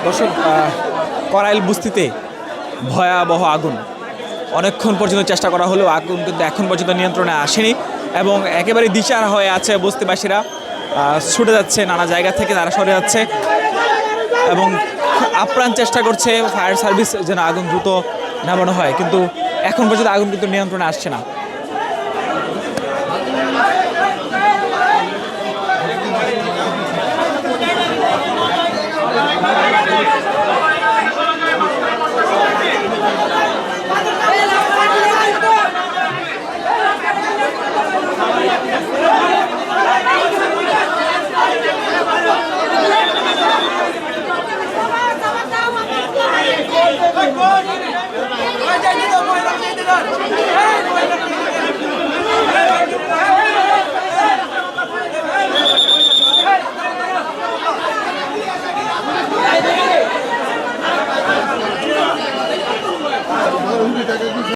দর্শক, করাইল বস্তিতে ভয়াবহ আগুন। অনেকক্ষণ পর্যন্ত চেষ্টা করা হলেও আগুন কিন্তু এখন পর্যন্ত নিয়ন্ত্রণে আসেনি এবং একেবারে দিশাহারা হয়ে আছে বস্তিবাসীরা। ছুটে যাচ্ছে নানা জায়গা থেকে, তারা সরে যাচ্ছে এবং আপ্রাণ চেষ্টা করছে ফায়ার সার্ভিস যেন আগুন দ্রুত নামানো হয়, কিন্তু এখন পর্যন্ত আগুন কিন্তু নিয়ন্ত্রণে আসছে না।